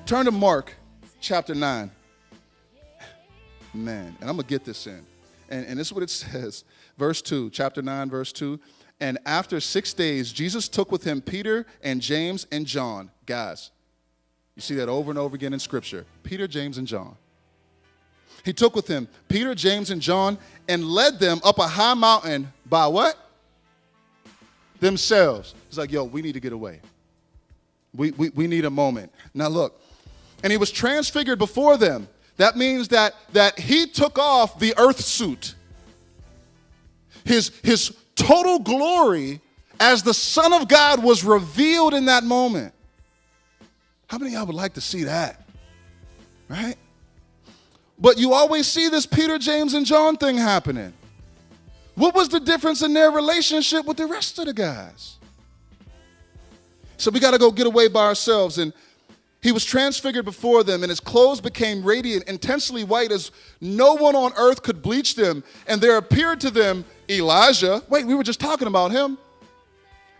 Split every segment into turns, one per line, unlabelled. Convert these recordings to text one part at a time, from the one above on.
Turn to Mark chapter 9. Man, and I'm going to get this in. And this is what it says. Verse 2, chapter 9, verse 2. And after 6 days, Jesus took with him Peter and James and John. Guys, you see that over and over again in Scripture. Peter, James, and John. He took with him Peter, James, and John and led them up a high mountain by what? Themselves. It's like, yo, we need to get away. We need a moment. Now look, and he was transfigured before them. That means that he took off the earth suit. His total glory as the Son of God was revealed in that moment. How many of y'all would like to see that? Right? But you always see this Peter, James, and John thing happening. What was the difference in their relationship with the rest of the guys? So we got to go get away by ourselves. And he was transfigured before them, and his clothes became radiant, intensely white, as no one on earth could bleach them. And there appeared to them Elijah. Wait, we were just talking about him.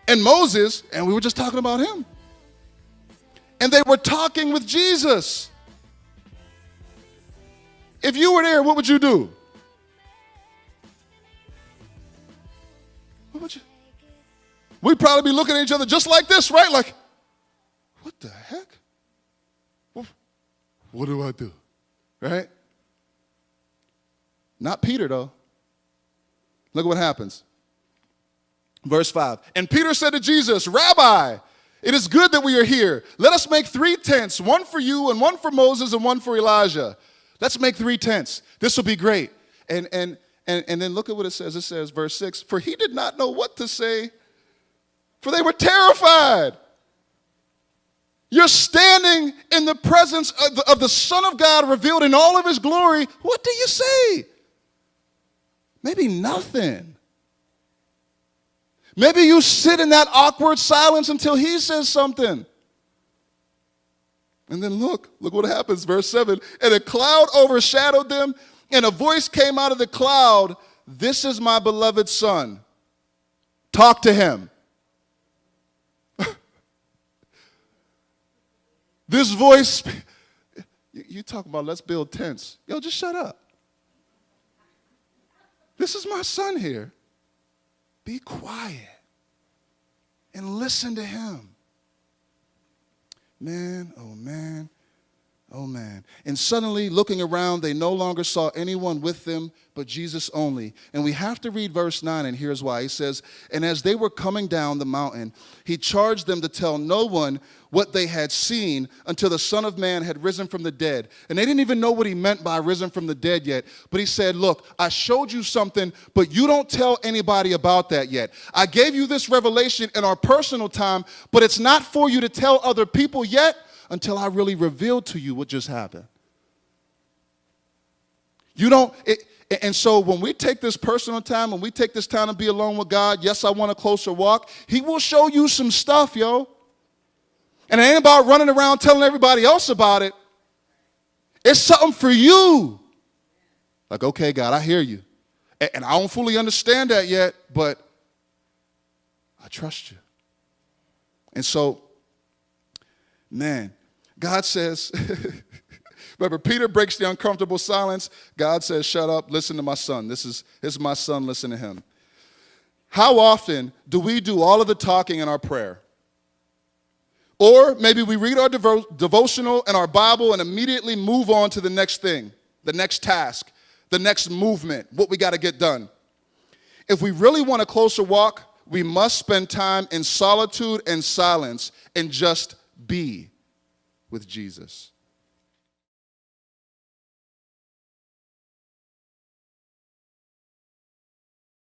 And Moses, and we were just talking about him. And they were talking with Jesus. If you were there, what would you do? What would you? We'd probably be looking at each other just like this, right? Like, what the heck? What do I do? Right? Not Peter, though. Look at what happens. Verse 5. And Peter said to Jesus, Rabbi, it is good that we are here. Let us make 3 tents, one for you and one for Moses and one for Elijah. Let's make 3 tents. This will be great. And then look at what it says. It says, verse 6, for he did not know what to say, for they were terrified. You're standing in the presence of the Son of God revealed in all of his glory. What do you say? Maybe nothing. Maybe you sit in that awkward silence until he says something. And then look what happens, verse 7. And a cloud overshadowed them, and a voice came out of the cloud, this is my beloved Son. Talk to him. This voice, you talk about let's build tents. Yo, just shut up. This is my son here. Be quiet and listen to him. Man, oh man, oh man. And suddenly, looking around, they no longer saw anyone with them but Jesus only. And we have to read verse 9, and here's why. He says, and as they were coming down the mountain, he charged them to tell no one what they had seen until the Son of Man had risen from the dead. And they didn't even know what he meant by risen from the dead yet. But he said, look, I showed you something, but you don't tell anybody about that yet. I gave you this revelation in our personal time, but it's not for you to tell other people yet until I really revealed to you what just happened. And so when we take this personal time, when we take this time to be alone with God, yes, I want a closer walk, he will show you some stuff, yo. And it ain't about running around telling everybody else about it. It's something for you. Like, okay, God, I hear you. And I don't fully understand that yet, but I trust you. And so, man, God says, remember, Peter breaks the uncomfortable silence. God says, shut up, listen to my son. This is my son, listen to him. How often do we do all of the talking in our prayer? Or maybe we read our devotional and our Bible and immediately move on to the next thing, the next task, the next movement, what we got to get done. If we really want a closer walk, we must spend time in solitude and silence and just be with Jesus.